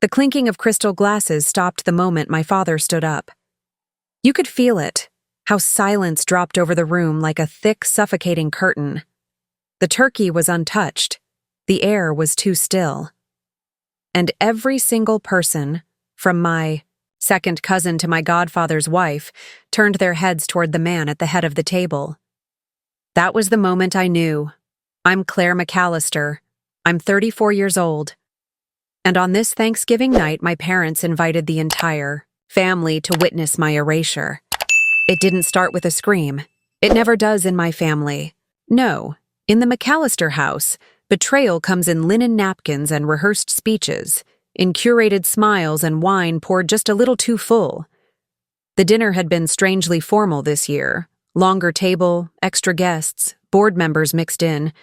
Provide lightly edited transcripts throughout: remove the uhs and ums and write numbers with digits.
The clinking of crystal glasses stopped the moment my father stood up. You could feel it, how silence dropped over the room like a thick, suffocating curtain. The turkey was untouched. The air was too still. And every single person, from my second cousin to my godfather's wife, turned their heads toward the man at the head of the table. That was the moment I knew. I'm Claire McCallister. I'm 34 years old. And on this Thanksgiving night, my parents invited the entire family to witness my erasure. It didn't start with a scream. It never does in my family. No, in the McCallister house, betrayal comes in linen napkins and rehearsed speeches, in curated smiles and wine poured just a little too full. The dinner had been strangely formal this year. Longer table, extra guests, board members mixed in,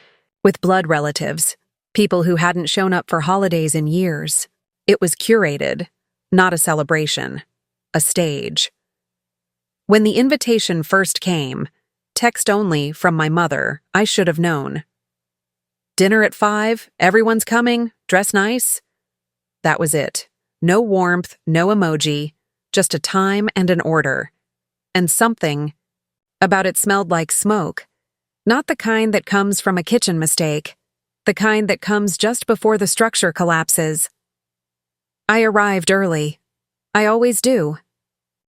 with blood relatives. People who hadn't shown up for holidays in years. It was curated, not a celebration, a stage. When the invitation first came, text only from my mother, I should have known. Dinner at 5, everyone's coming, dress nice. That was it. No warmth, no emoji, just a time and an order. And something about it smelled like smoke. Not the kind that comes from a kitchen mistake. The kind that comes just before the structure collapses. I arrived early. I always do.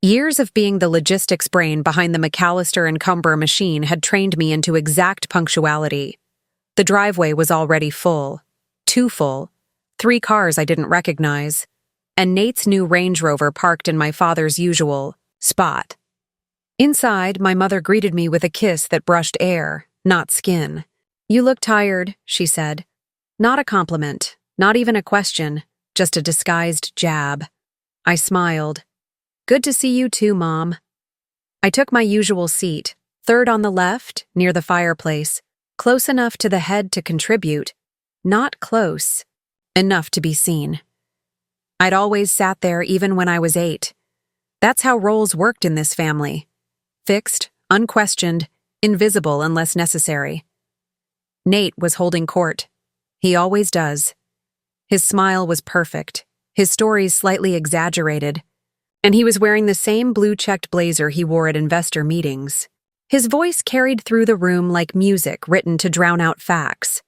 Years of being the logistics brain behind the McCallister and Cumber machine had trained me into exact punctuality. The driveway was already full. Too full. 3 cars I didn't recognize. And Nate's new Range Rover parked in my father's usual spot. Inside, my mother greeted me with a kiss that brushed air, not skin. "You look tired," she said. Not a compliment, not even a question, just a disguised jab. I smiled. "Good to see you too, Mom." I took my usual seat, third on the left, near the fireplace, close enough to the head to contribute, not close enough to be seen. I'd always sat there even when I was 8. That's how roles worked in this family. Fixed, unquestioned, invisible unless necessary. Nate was holding court. He always does. His smile was perfect, his stories slightly exaggerated, and he was wearing the same blue-checked blazer he wore at investor meetings. His voice carried through the room like music written to drown out facts.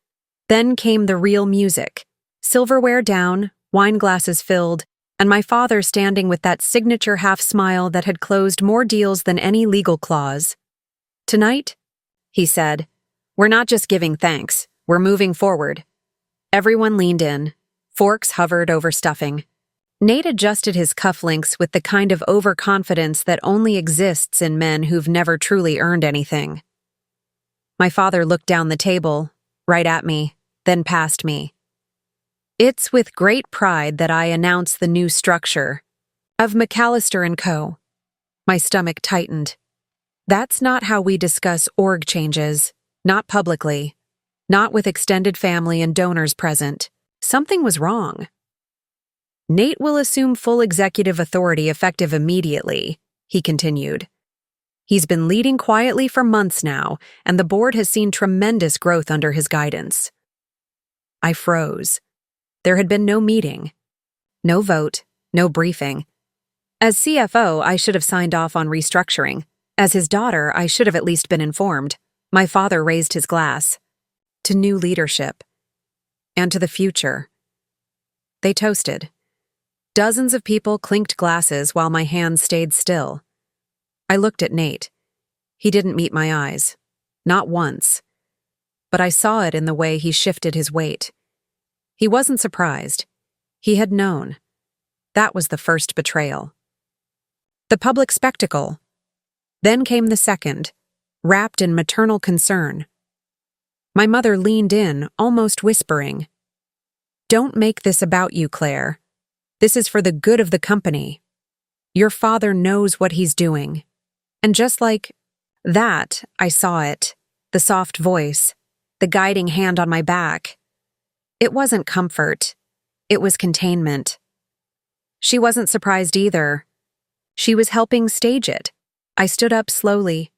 Then came the real music. Silverware down, wine glasses filled, and my father standing with that signature half-smile that had closed more deals than any legal clause. "Tonight," he said, "we're not just giving thanks, we're moving forward." Everyone leaned in. Forks hovered over stuffing. Nate adjusted his cufflinks with the kind of overconfidence that only exists in men who've never truly earned anything. My father looked down the table, right at me, then past me. It's with great pride that I announce the new structure of McCallister & Co. My stomach tightened. That's not how we discuss org changes, not publicly, not with extended family and donors present. Something was wrong. "Nate will assume full executive authority effective immediately," he continued. "He's been leading quietly for months now, and the board has seen tremendous growth under his guidance." I froze. There had been no meeting, no vote, no briefing. As CFO, I should have signed off on restructuring. As his daughter, I should have at least been informed. My father raised his glass. To new leadership. And to the future. They toasted. Dozens of people clinked glasses while my hands stayed still. I looked at Nate. He didn't meet my eyes. Not once. But I saw it in the way he shifted his weight. He wasn't surprised. He had known. That was the first betrayal. The public spectacle. Then came the second, wrapped in maternal concern. My mother leaned in, almost whispering, "Don't make this about you, Claire. This is for the good of the company. Your father knows what he's doing." And just like that, I saw it, the soft voice, the guiding hand on my back. It wasn't comfort. It was containment. She wasn't surprised either. She was helping stage it. I stood up slowly.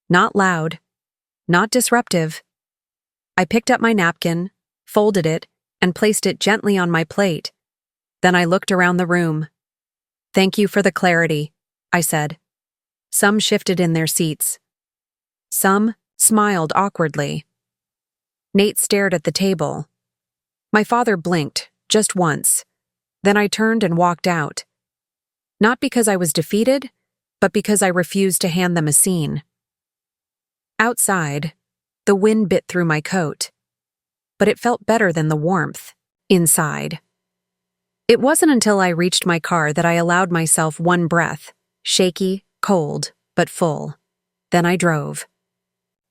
Not loud. Not disruptive. I picked up my napkin, folded it, and placed it gently on my plate. Then I looked around the room. "Thank you for the clarity," I said. Some shifted in their seats. Some smiled awkwardly. Nate stared at the table. My father blinked, just once. Then I turned and walked out. Not because I was defeated, but because I refused to hand them a scene. Outside, the wind bit through my coat, but it felt better than the warmth inside. It wasn't until I reached my car that I allowed myself one breath, shaky, cold, but full. Then I drove.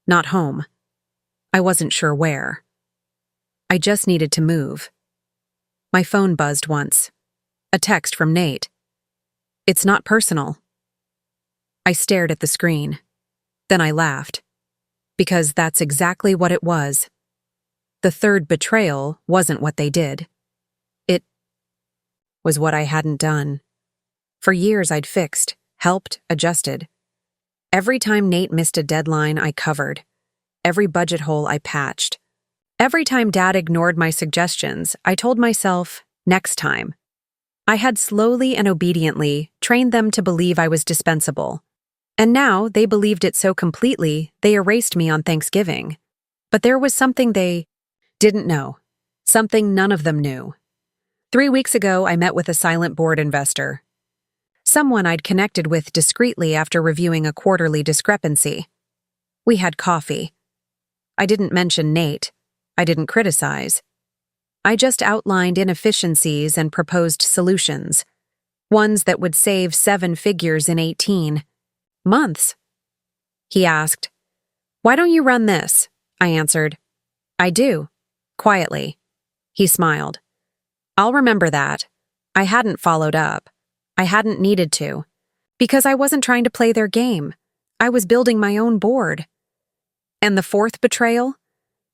Not home. I wasn't sure where. I just needed to move. My phone buzzed once. A text from Nate. "It's not personal." I stared at the screen. Then I laughed. Because that's exactly what it was. The third betrayal wasn't what they did. It was what I hadn't done. For years I'd fixed, helped, adjusted. Every time Nate missed a deadline, I covered. Every budget hole I patched. Every time Dad ignored my suggestions, I told myself, next time. I had slowly and obediently trained them to believe I was dispensable. And now they believed it so completely, they erased me on Thanksgiving. But there was something they didn't know. Something none of them knew. 3 weeks ago, I met with a silent board investor. Someone I'd connected with discreetly after reviewing a quarterly discrepancy. We had coffee. I didn't mention Nate. I didn't criticize. I just outlined inefficiencies and proposed solutions. Ones that would save 7 figures in 18 months. He asked, "Why don't you run this?" I answered, "I do," quietly. He smiled. I'll remember that. I hadn't followed up. I hadn't needed to. Because I wasn't trying to play their game. I was building my own board. And the fourth betrayal?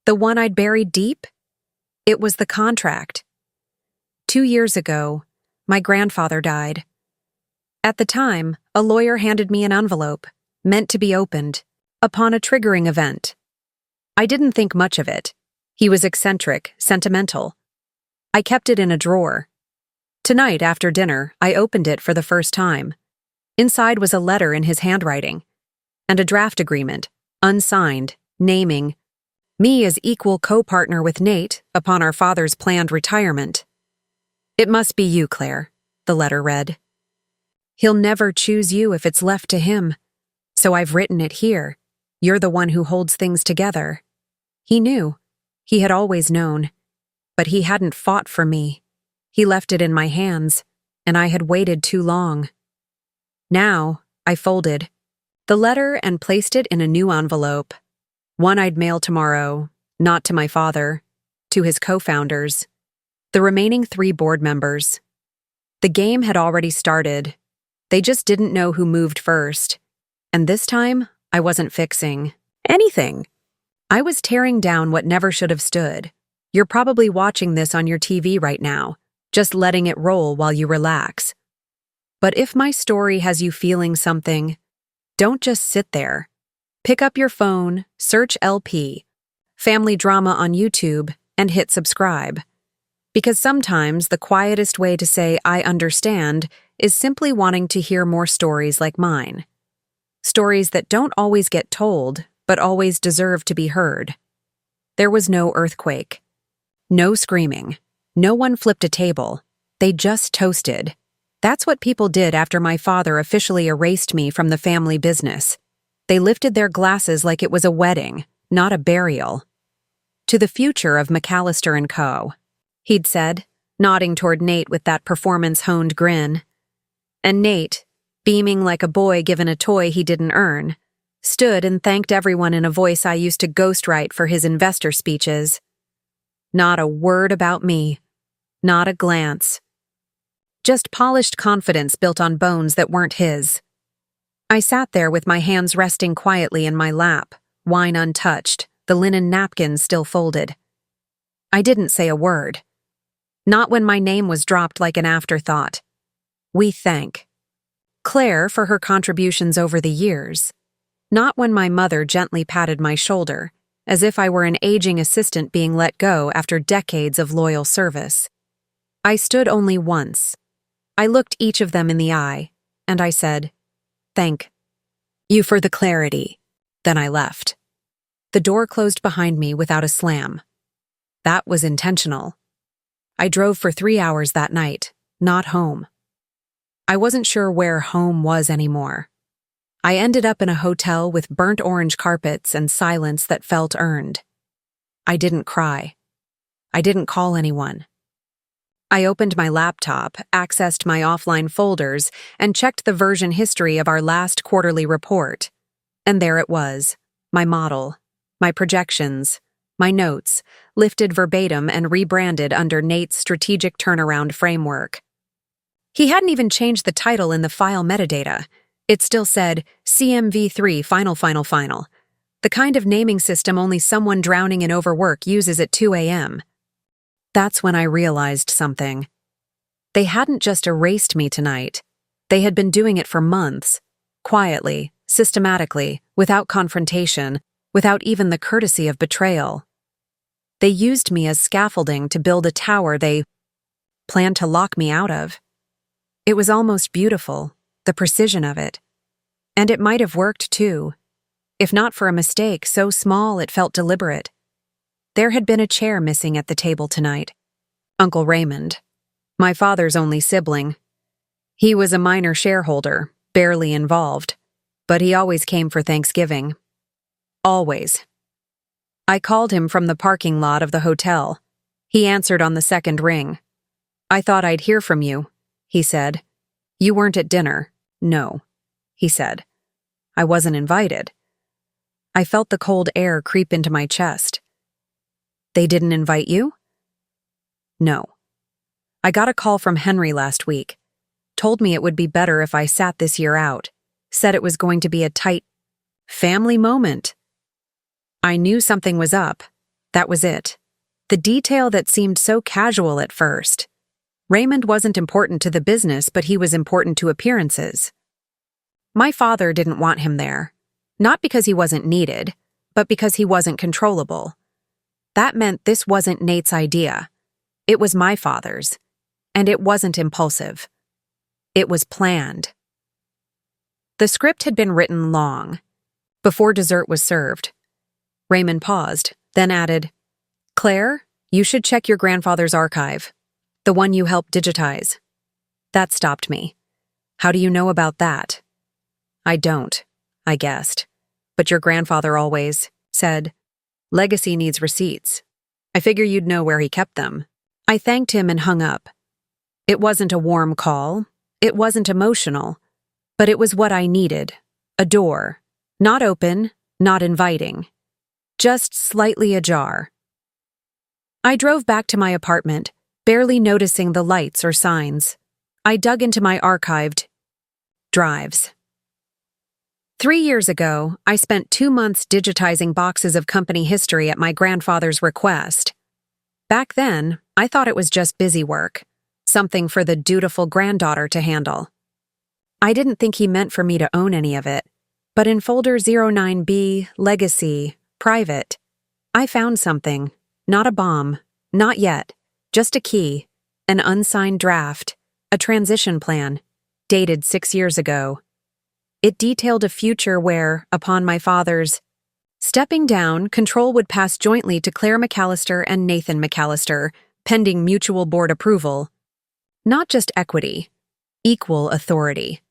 The one I'd buried deep? It was the contract. 2 years ago, my grandfather died. At the time, a lawyer handed me an envelope, meant to be opened, upon a triggering event. I didn't think much of it. He was eccentric, sentimental. I kept it in a drawer. Tonight, after dinner, I opened it for the first time. Inside was a letter in his handwriting, and a draft agreement, unsigned, naming me as equal co-partner with Nate upon our father's planned retirement. "It must be you, Claire," the letter read. "He'll never choose you if it's left to him. So I've written it here. You're the one who holds things together." He knew. He had always known. But he hadn't fought for me. He left it in my hands, and I had waited too long. Now, I folded the letter and placed it in a new envelope. One I'd mail tomorrow, not to my father, to his co-founders, the remaining 3 board members. The game had already started. They just didn't know who moved first. And this time, I wasn't fixing anything. I was tearing down what never should have stood. You're probably watching this on your TV right now, just letting it roll while you relax. But if my story has you feeling something, don't just sit there. Pick up your phone, search LP, Family Drama on YouTube, and hit subscribe. Because sometimes the quietest way to say I understand is simply wanting to hear more stories like mine. Stories that don't always get told, but always deserve to be heard. There was no earthquake. No screaming. No one flipped a table. They just toasted. That's what people did after my father officially erased me from the family business. They lifted their glasses like it was a wedding, not a burial. "To the future of McCallister & Co.," he'd said, nodding toward Nate with that performance-honed grin. And Nate, beaming like a boy given a toy he didn't earn, stood and thanked everyone in a voice I used to ghostwrite for his investor speeches. Not a word about me. Not a glance. Just polished confidence built on bones that weren't his. I sat there with my hands resting quietly in my lap, wine untouched, the linen napkins still folded. I didn't say a word. Not when my name was dropped like an afterthought. We thank Claire for her contributions over the years. Not when my mother gently patted my shoulder, as if I were an aging assistant being let go after decades of loyal service. I stood only once. I looked each of them in the eye, and I said, "Thank you for the clarity." Then I left. The door closed behind me without a slam. That was intentional. I drove for 3 hours that night, not home. I wasn't sure where home was anymore. I ended up in a hotel with burnt orange carpets and silence that felt earned. I didn't cry. I didn't call anyone. I opened my laptop, accessed my offline folders, and checked the version history of our last quarterly report. And there it was, my model, my projections, my notes, lifted verbatim and rebranded under Nate's strategic turnaround framework. He hadn't even changed the title in the file metadata. It still said CMV3 Final. The kind of naming system only someone drowning in overwork uses at 2 a.m. That's when I realized something. They hadn't just erased me tonight. They had been doing it for months, quietly, systematically, without confrontation, without even the courtesy of betrayal. They used me as scaffolding to build a tower they planned to lock me out of. It was almost beautiful, the precision of it. And it might have worked too, if not for a mistake so small it felt deliberate. There had been a chair missing at the table tonight. Uncle Raymond, my father's only sibling. He was a minor shareholder, barely involved, but he always came for Thanksgiving. Always. I called him from the parking lot of the hotel. He answered on the second ring. "I thought I'd hear from you," he said. "You weren't at dinner." "No," he said. "I wasn't invited." I felt the cold air creep into my chest. "They didn't invite you?" "No. I got a call from Henry last week. Told me it would be better if I sat this year out. Said it was going to be a tight family moment." I knew something was up. That was it. The detail that seemed so casual at first. Raymond wasn't important to the business, but he was important to appearances. My father didn't want him there. Not because he wasn't needed, but because he wasn't controllable. That meant this wasn't Nate's idea. It was my father's. And it wasn't impulsive. It was planned. The script had been written long. Before dessert was served. Raymond paused, then added, "Claire, you should check your grandfather's archive. The one you helped digitize." That stopped me. "How do you know about that?" "I don't," I guessed. "But your grandfather always said, 'Legacy needs receipts.' I figure you'd know where he kept them." I thanked him and hung up. It wasn't a warm call. It wasn't emotional. But it was what I needed. A door. Not open, not inviting. Just slightly ajar. I drove back to my apartment, barely noticing the lights or signs. I dug into my archived drives. 3 years ago, I spent 2 months digitizing boxes of company history at my grandfather's request. Back then, I thought it was just busy work, something for the dutiful granddaughter to handle. I didn't think he meant for me to own any of it, but in folder 09B, Legacy, Private, I found something. Not a bomb, not yet, just a key, an unsigned draft, a transition plan, dated 6 years ago. It detailed a future where, upon my father's stepping down, control would pass jointly to Claire McCallister and Nathan McCallister, pending mutual board approval. Not just equity, equal authority.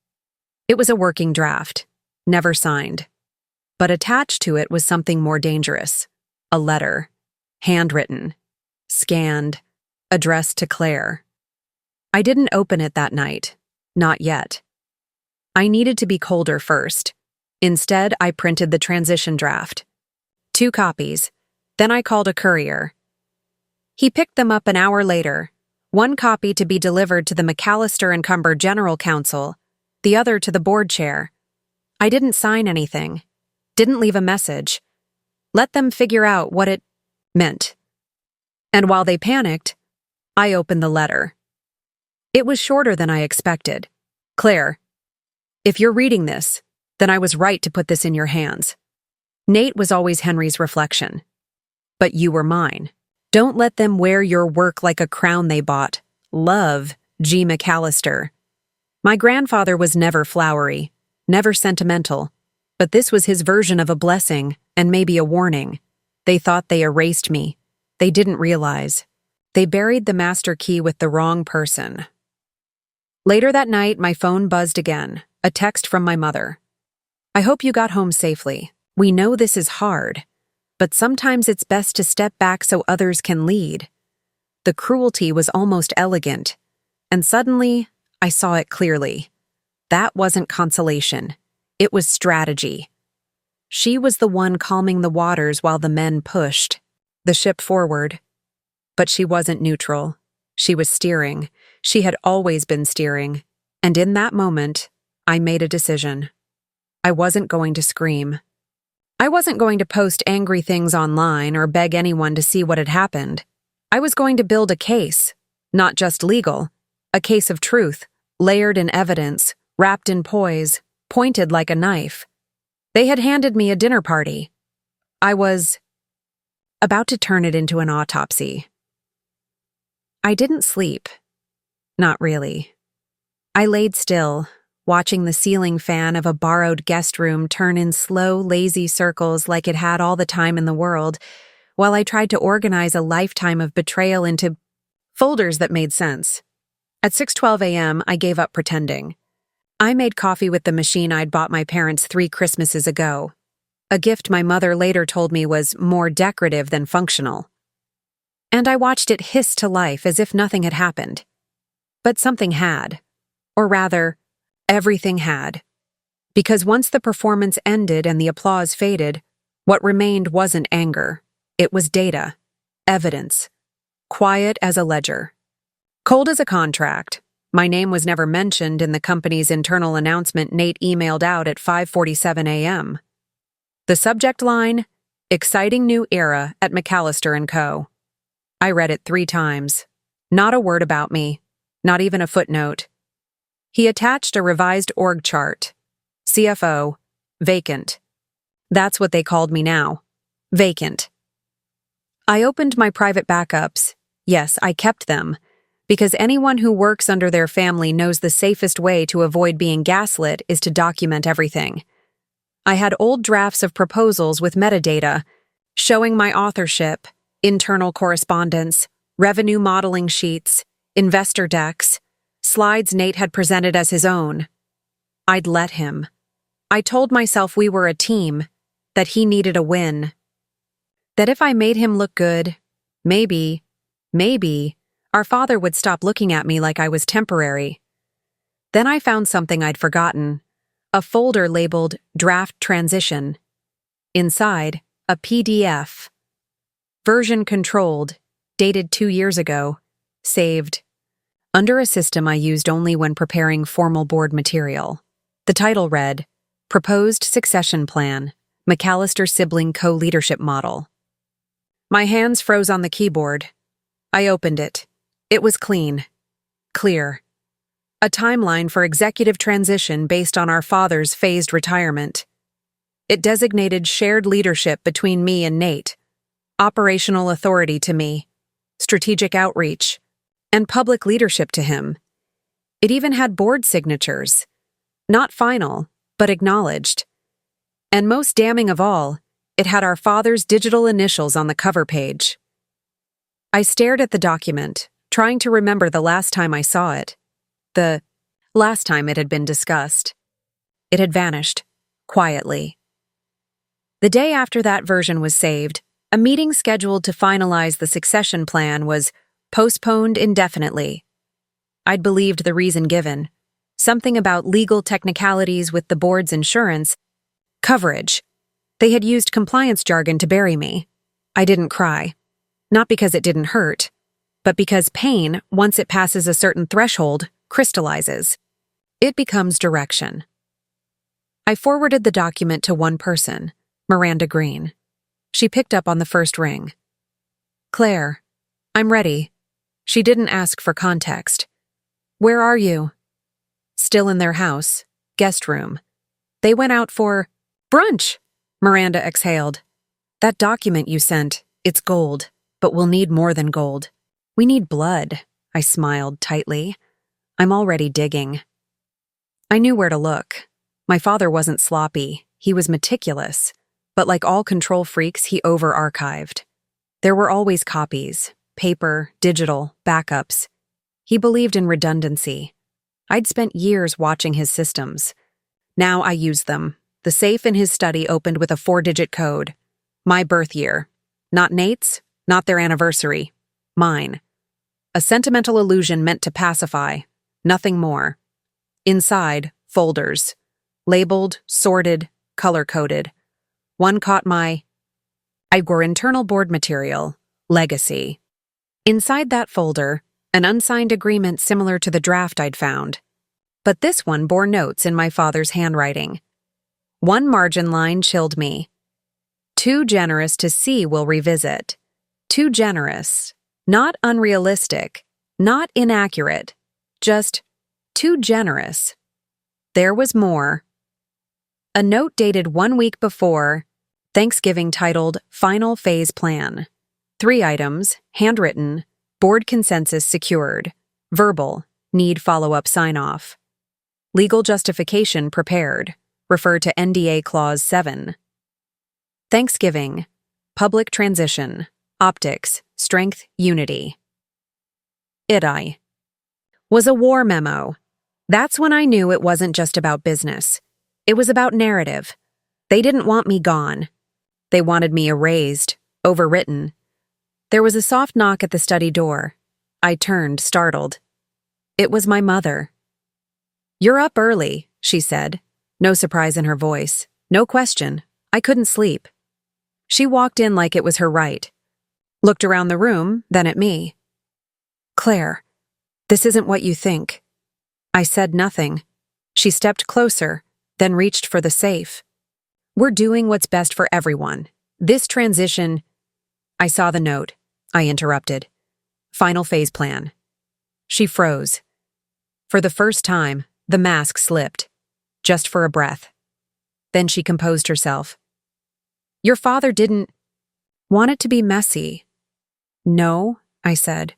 It was a working draft, never signed. But attached to it was something more dangerous. A letter. Handwritten. Scanned. Addressed to Claire. I didn't open it that night. Not yet. I needed to be colder first. Instead, I printed the transition draft. 2 copies. Then I called a courier. He picked them up an hour later. 1 copy to be delivered to the McCallister and Cumber General Counsel, the other to the board chair. I didn't sign anything. Didn't leave a message. Let them figure out what it meant. And while they panicked, I opened the letter. It was shorter than I expected. "Claire, if you're reading this, then I was right to put this in your hands. Nate was always Henry's reflection. But you were mine. Don't let them wear your work like a crown they bought. Love, G. McCallister. My grandfather was never flowery, never sentimental, but this was his version of a blessing and maybe a warning. They thought they erased me. They didn't realize. They buried the master key with the wrong person. Later that night, my phone buzzed again, a text from my mother. I hope you got home safely. We know this is hard, but sometimes it's best to step back so others can lead. The cruelty was almost elegant, and suddenly, I saw it clearly. That wasn't consolation. It was strategy. She was the one calming the waters while the men pushed the ship forward. But she wasn't neutral. She was steering. She had always been steering. And in that moment, I made a decision. I wasn't going to scream. I wasn't going to post angry things online or beg anyone to see what had happened. I was going to build a case, not just legal, a case of truth, layered in evidence, wrapped in poise, pointed like a knife. They had handed me a dinner party. I was about to turn it into an autopsy. I didn't sleep. Not really. I laid still, watching the ceiling fan of a borrowed guest room turn in slow, lazy circles like it had all the time in the world, while I tried to organize a lifetime of betrayal into folders that made sense. At 6:12 a.m., I gave up pretending. I made coffee with the machine I'd bought my parents 3 Christmases ago, a gift my mother later told me was more decorative than functional. And I watched it hiss to life as if nothing had happened. But something had. Or rather, everything had. Because once the performance ended and the applause faded, what remained wasn't anger. It was data, evidence, quiet as a ledger. Cold as a contract. My name was never mentioned in the company's internal announcement Nate emailed out at 5:47 a.m. The subject line, Exciting New Era at McCallister & Co. I read it 3 times. Not a word about me. Not even a footnote. He attached a revised org chart. CFO, vacant. That's what they called me now. Vacant. I opened my private backups. Yes, I kept them. Because anyone who works under their family knows the safest way to avoid being gaslit is to document everything. I had old drafts of proposals with metadata, showing my authorship, internal correspondence, revenue modeling sheets, investor decks, slides Nate had presented as his own. I'd let him. I told myself we were a team, that he needed a win. That if I made him look good, maybe, our father would stop looking at me like I was temporary. Then I found something I'd forgotten, a folder labeled Draft Transition. Inside, a PDF. Version controlled, dated 2 years ago, saved. Under a system I used only when preparing formal board material. The title read, Proposed Succession Plan, McCallister Sibling Co-Leadership Model. My hands froze on the keyboard. I opened it. It was clean. Clear. A timeline for executive transition based on our father's phased retirement. It designated shared leadership between me and Nate, operational authority to me, strategic outreach, and public leadership to him. It even had board signatures. Not final, but acknowledged. And most damning of all, it had our father's digital initials on the cover page. I stared at the document, trying to remember the last time I saw it. The last time it had been discussed. It had vanished, quietly. The day after that version was saved, a meeting scheduled to finalize the succession plan was postponed indefinitely. I'd believed the reason given. Something about legal technicalities with the board's insurance. Coverage. They had used compliance jargon to bury me. I didn't cry. Not because it didn't hurt, but because pain, once it passes a certain threshold, crystallizes. It becomes direction. I forwarded the document to one person, Miranda Green. She picked up on the first ring. Claire, I'm ready. She didn't ask for context. Where are you? Still in their house, guest room. They went out for brunch, Miranda exhaled. That document you sent, it's gold, but we'll need more than gold. We need blood. I smiled tightly. I'm already digging. I knew where to look. My father wasn't sloppy, he was meticulous, but like all control freaks, he over-archived. There were always copies, paper, digital, backups. He believed in redundancy. I'd spent years watching his systems. Now I used them. The safe in his study opened with a 4-digit code. My birth year. Not Nate's, not their anniversary. Mine. A sentimental illusion meant to pacify. Nothing more. Inside, folders. Labeled, sorted, color-coded. One caught my Igor internal board material, legacy. Inside that folder, an unsigned agreement similar to the draft I'd found. But this one bore notes in my father's handwriting. One margin line chilled me. Too generous to see we'll revisit. Too generous. Not unrealistic. Not inaccurate. Just too generous. There was more. A note dated 1 week before Thanksgiving titled Final Phase Plan. 3 items, handwritten, board consensus secured, verbal, need follow-up sign-off. Legal justification prepared, refer to NDA Clause 7. Thanksgiving, public transition, optics, strength, unity. I was a war memo. That's when I knew it wasn't just about business. It was about narrative. They didn't want me gone. They wanted me erased, overwritten. There was a soft knock at the study door. I turned, startled. It was my mother. "You're up early," she said. No surprise in her voice. No question. I couldn't sleep. She walked in like it was her right. Looked around the room, then at me. "Claire, this isn't what you think." I said nothing. She stepped closer, then reached for the safe. "We're doing what's best for everyone. This transition—" I saw the note. I interrupted. "Final phase plan." She froze. For the first time, the mask slipped. Just for a breath. Then she composed herself. "Your father didn't want it to be messy." "No," I said.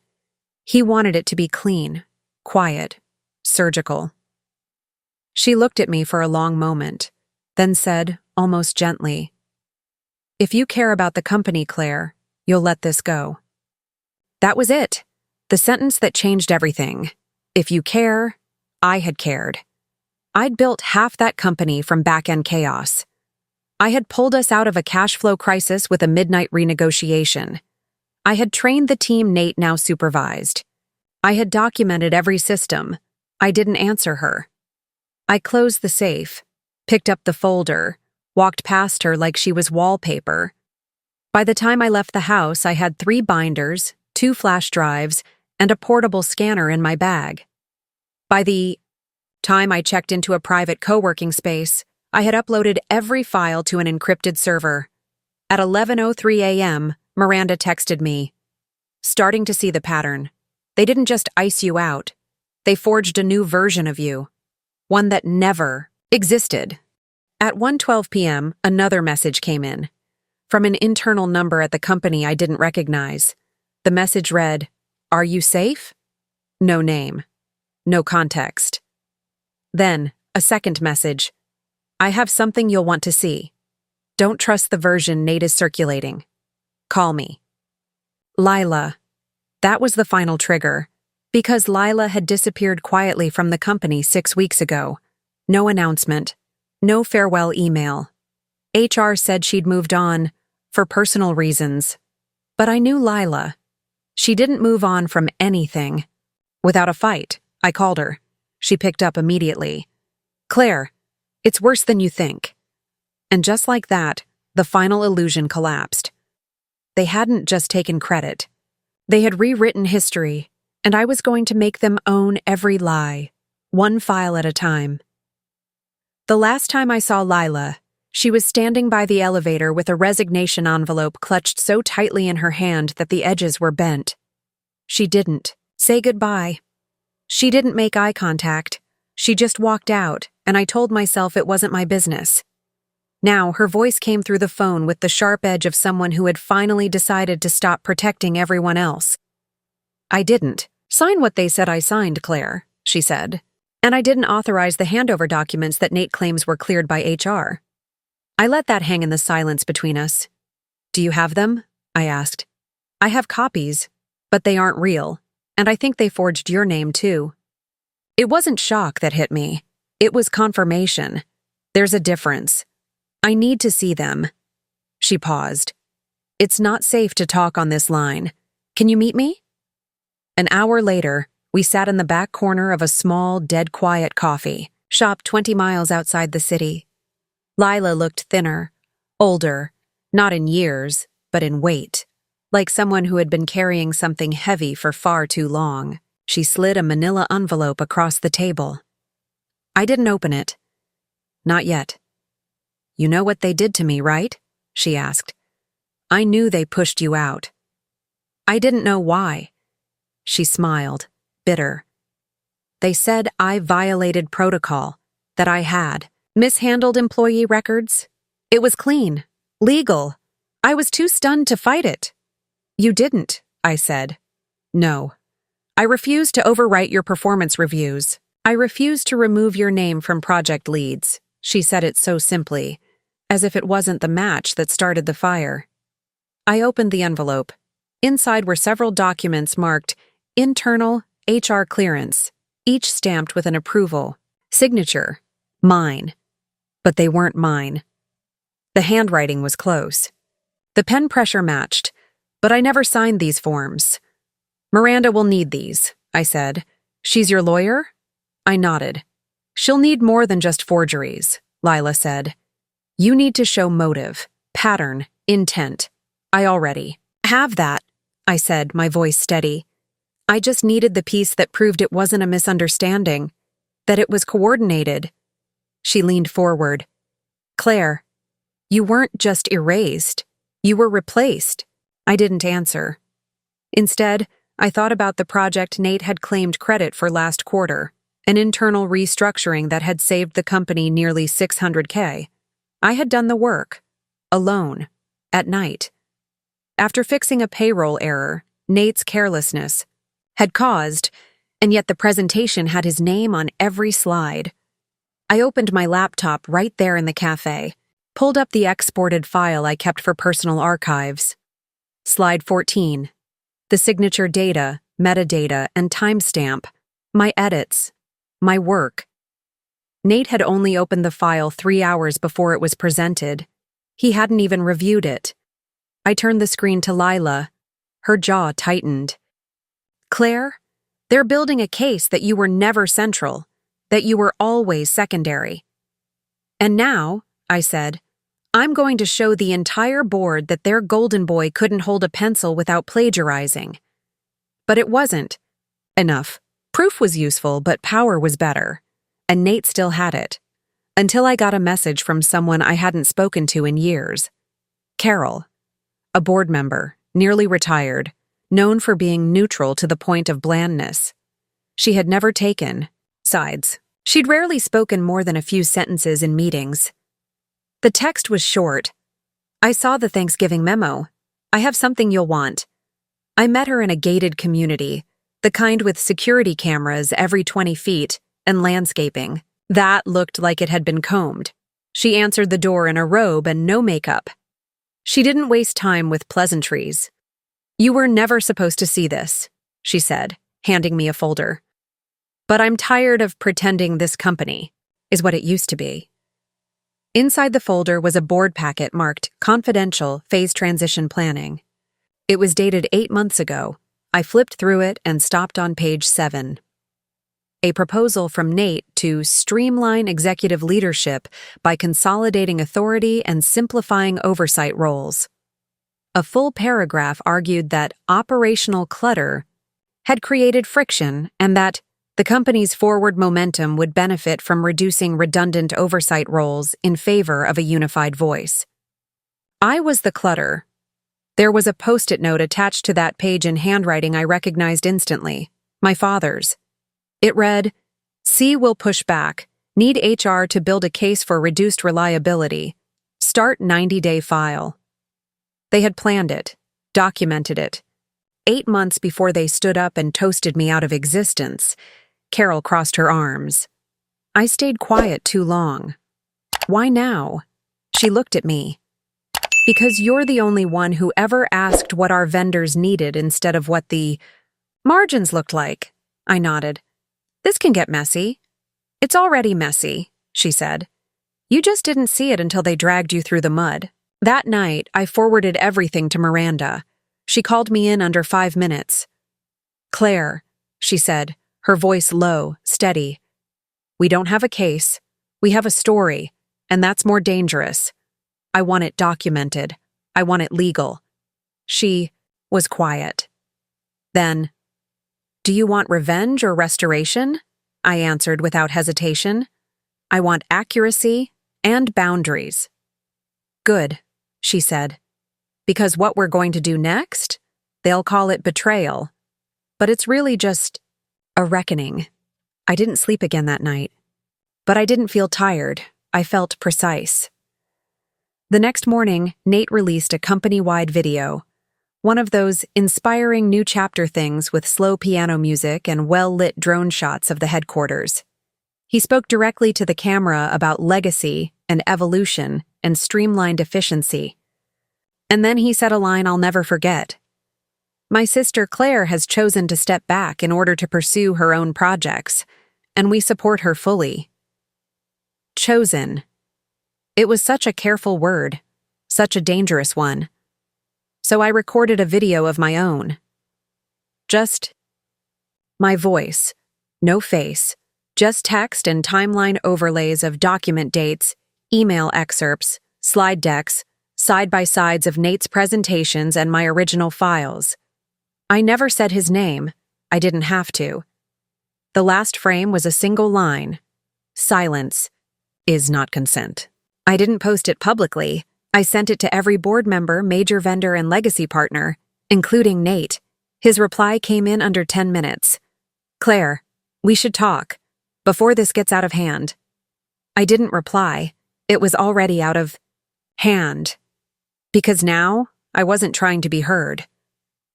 "He wanted it to be clean, quiet, surgical." She looked at me for a long moment, then said, almost gently, "If you care about the company, Claire, you'll let this go." That was it. The sentence that changed everything. If you care, I had cared. I'd built half that company from back-end chaos. I had pulled us out of a cash flow crisis with a midnight renegotiation. I had trained the team Nate now supervised. I had documented every system. I didn't answer her. I closed the safe, picked up the folder, walked past her like she was wallpaper. By the time I left the house, I had 3 binders, 2 flash drives, and a portable scanner in my bag. By the time I checked into a private co-working space, I had uploaded every file to an encrypted server. At 11:03 a.m., Miranda texted me. "Starting to see the pattern. They didn't just ice you out. They forged a new version of you. One that never existed." At 1:12 p.m., another message came in. From an internal number at the company I didn't recognize. The message read, "Are you safe?" No name. No context. Then, a second message. "I have something you'll want to see. Don't trust the version Nate is circulating. Call me." Lila. That was the final trigger. Because Lila had disappeared quietly from the company 6 weeks ago. No announcement. No farewell email. HR said she'd moved on, for personal reasons. But I knew Lila. She didn't move on from anything. Without a fight, I called her. She picked up immediately. "Claire, it's worse than you think." And just like that, the final illusion collapsed. They hadn't just taken credit. They had rewritten history, and I was going to make them own every lie, one file at a time. The last time I saw Lila, she was standing by the elevator with a resignation envelope clutched so tightly in her hand that the edges were bent. She didn't say goodbye. She didn't make eye contact. She just walked out, and I told myself it wasn't my business. Now, her voice came through the phone with the sharp edge of someone who had finally decided to stop protecting everyone else. "I didn't," Sign what they said I signed, Claire, she said. And I didn't authorize the handover documents that Nate claims were cleared by HR. I let that hang in the silence between us. Do you have them? I asked. I have copies, but they aren't real, and I think they forged your name too. It wasn't shock that hit me. It was confirmation. There's a difference. I need to see them. She paused. It's not safe to talk on this line. Can you meet me? An hour later, we sat in the back corner of a small, dead-quiet coffee shop 20 miles outside the city. Lila looked thinner, older, not in years, but in weight, like someone who had been carrying something heavy for far too long. She slid a manila envelope across the table. I didn't open it. Not yet. You know what they did to me, right? She asked. I knew they pushed you out. I didn't know why. She smiled, bitter. They said I violated protocol, that I had mishandled employee records. It was clean, legal. I was too stunned to fight it. You didn't, I said. No. I refused to overwrite your performance reviews. I refused to remove your name from project leads. She said it so simply, as if it wasn't the match that started the fire. I opened the envelope. Inside were several documents marked Internal HR Clearance, each stamped with an approval. Signature. Mine. But they weren't mine. The handwriting was close. The pen pressure matched, but I never signed these forms. Miranda will need these, I said. She's your lawyer? I nodded. She'll need more than just forgeries, Lila said. You need to show motive, pattern, intent. I already have that, I said, my voice steady. I just needed the piece that proved it wasn't a misunderstanding, that it was coordinated. She leaned forward. Claire, you weren't just erased. You were replaced. I didn't answer. Instead, I thought about the project Nate had claimed credit for last quarter, an internal restructuring that had saved the company nearly $600K. I had done the work, alone, at night. After fixing a payroll error, Nate's carelessness had caused, and yet the presentation had his name on every slide. I opened my laptop right there in the cafe, pulled up the exported file I kept for personal archives. Slide 14. The signature data, metadata, and timestamp. My edits. My work. Nate had only opened the file 3 hours before it was presented. He hadn't even reviewed it. I turned the screen to Lila. Her jaw tightened. Claire, they're building a case that you were never central, that you were always secondary. And now, I said, I'm going to show the entire board that their golden boy couldn't hold a pencil without plagiarizing. But it wasn't enough. Proof was useful, but power was better. And Nate still had it. Until I got a message from someone I hadn't spoken to in years. Carol, a board member, nearly retired, known for being neutral to the point of blandness. She had never taken sides. She'd rarely spoken more than a few sentences in meetings. The text was short. I saw the Thanksgiving memo. I have something you'll want. I met her in a gated community, the kind with security cameras every 20 feet and landscaping. That looked like it had been combed. She answered the door in a robe and no makeup. She didn't waste time with pleasantries. You were never supposed to see this, she said, handing me a folder. But I'm tired of pretending this company is what it used to be. Inside the folder was a board packet marked Confidential Phase Transition Planning. It was dated 8 months ago. I flipped through it and stopped on page 7. A proposal from Nate to streamline executive leadership by consolidating authority and simplifying oversight roles. A full paragraph argued that operational clutter had created friction and that the company's forward momentum would benefit from reducing redundant oversight roles in favor of a unified voice. I was the clutter. There was a post-it note attached to that page in handwriting I recognized instantly, my father's. It read, C will push back, need HR to build a case for reduced reliability, start 90-day file. They had planned it, documented it. 8 months before they stood up and toasted me out of existence. Carol crossed her arms. I stayed quiet too long. Why now? She looked at me. Because you're the only one who ever asked what our vendors needed instead of what the margins looked like. I nodded. This can get messy. It's already messy, she said. You just didn't see it until they dragged you through the mud. That night, I forwarded everything to Miranda. She called me in under 5 minutes. Claire, she said, her voice low, steady. We don't have a case. We have a story, and that's more dangerous. I want it documented. I want it legal. She was quiet. Then, do you want revenge or restoration? I answered without hesitation. I want accuracy and boundaries. Good, she said. Because what we're going to do next? They'll call it betrayal. But it's really just a reckoning. I didn't sleep again that night. But I didn't feel tired. I felt precise. The next morning, Nate released a company-wide video. One of those inspiring new chapter things with slow piano music and well-lit drone shots of the headquarters. He spoke directly to the camera about legacy and evolution and streamlined efficiency. And then he said a line I'll never forget. My sister Claire has chosen to step back in order to pursue her own projects, and we support her fully. Chosen. It was such a careful word, such a dangerous one. So I recorded a video of my own. Just my voice, no face, just text and timeline overlays of document dates, email excerpts, slide decks, side-by-sides of Nate's presentations and my original files. I never said his name. I didn't have to. The last frame was a single line. Silence is not consent. I didn't post it publicly. I sent it to every board member, major vendor, and legacy partner, including Nate. His reply came in under 10 minutes. Claire, we should talk, before this gets out of hand. I didn't reply. It was already out of hand. Because now, I wasn't trying to be heard.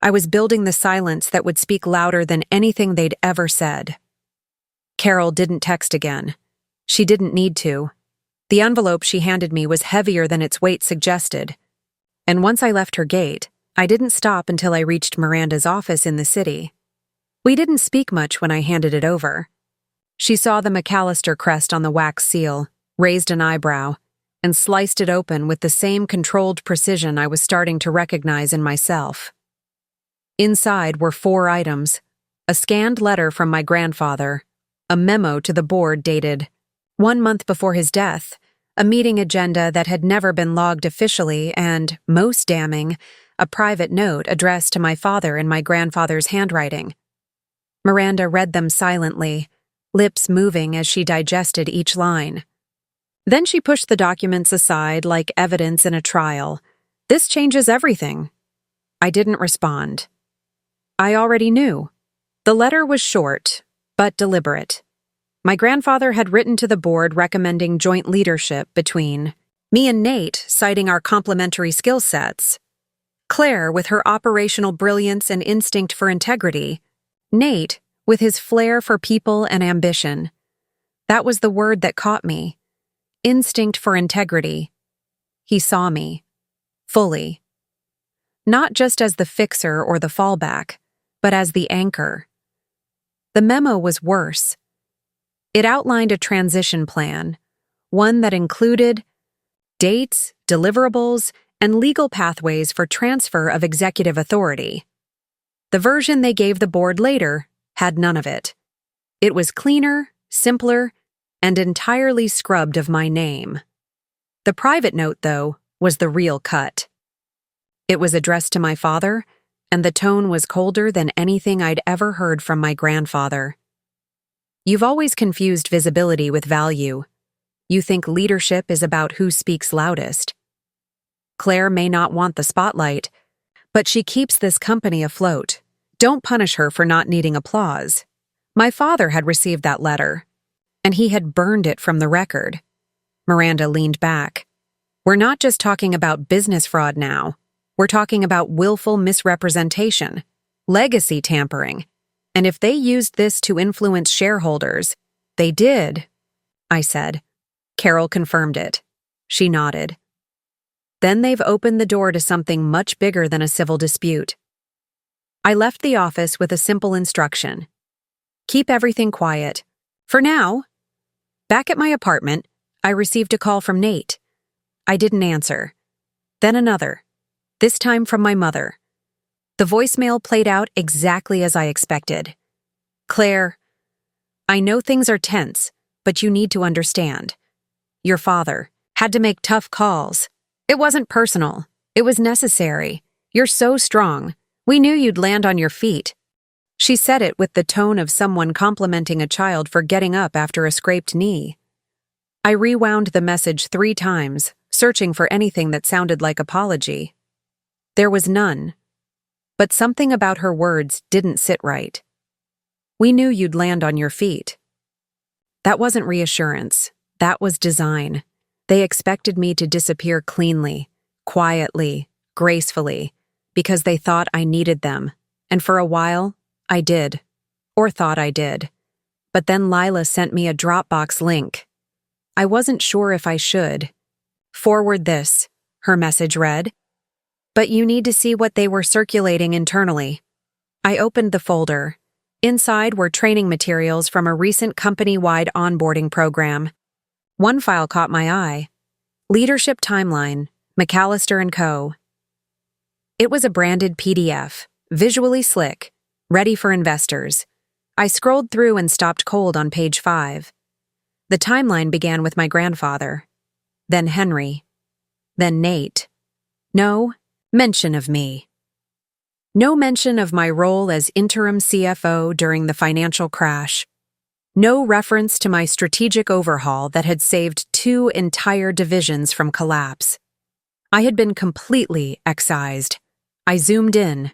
I was building the silence that would speak louder than anything they'd ever said. Carol didn't text again. She didn't need to. The envelope she handed me was heavier than its weight suggested. And once I left her gate, I didn't stop until I reached Miranda's office in the city. We didn't speak much when I handed it over. She saw the McCallister crest on the wax seal, raised an eyebrow, and sliced it open with the same controlled precision I was starting to recognize in myself. Inside were 4 items: a scanned letter from my grandfather, a memo to the board dated 1 month before his death, a meeting agenda that had never been logged officially, and, most damning, a private note addressed to my father in my grandfather's handwriting. Miranda read them silently, lips moving as she digested each line. Then she pushed the documents aside like evidence in a trial. This changes everything. I didn't respond. I already knew. The letter was short, but deliberate. My grandfather had written to the board recommending joint leadership between me and Nate, citing our complementary skill sets. Claire with her operational brilliance and instinct for integrity. Nate with his flair for people and ambition. That was the word that caught me. Instinct for integrity. He saw me. Fully. Not just as the fixer or the fallback, but as the anchor. The memo was worse. It outlined a transition plan, one that included dates, deliverables, and legal pathways for transfer of executive authority. The version they gave the board later had none of it. It was cleaner, simpler, and entirely scrubbed of my name. The private note, though, was the real cut. It was addressed to my father, and the tone was colder than anything I'd ever heard from my grandfather. You've always confused visibility with value. You think leadership is about who speaks loudest. Claire may not want the spotlight, but she keeps this company afloat. Don't punish her for not needing applause. My father had received that letter, and he had burned it from the record. Miranda leaned back. We're not just talking about business fraud now. We're talking about willful misrepresentation. Legacy tampering. And if they used this to influence shareholders, they did, I said. Carol confirmed it. She nodded. Then they've opened the door to something much bigger than a civil dispute. I left the office with a simple instruction. Keep everything quiet. For now. Back at my apartment, I received a call from Nate. I didn't answer. Then another. This time from my mother. The voicemail played out exactly as I expected. Claire, I know things are tense, but you need to understand. Your father had to make tough calls. It wasn't personal. It was necessary. You're so strong. We knew you'd land on your feet. She said it with the tone of someone complimenting a child for getting up after a scraped knee. I rewound the message 3 times, searching for anything that sounded like apology. There was none. But something about her words didn't sit right. We knew you'd land on your feet. That wasn't reassurance. That was design. They expected me to disappear cleanly, quietly, gracefully, because they thought I needed them. And for a while, I did. Or thought I did. But then Lila sent me a Dropbox link. I wasn't sure if I should. Forward this, her message read. But you need to see what they were circulating internally. I opened the folder. Inside were training materials from a recent company-wide onboarding program. One file caught my eye. Leadership Timeline, McCallister & Co. It was a branded PDF, visually slick, ready for investors. I scrolled through and stopped cold on page 5. The timeline began with my grandfather, then Henry, then Nate. No mention of me. No mention of my role as interim CFO during the financial crash. No reference to my strategic overhaul that had saved 2 entire divisions from collapse. I had been completely excised. I zoomed in.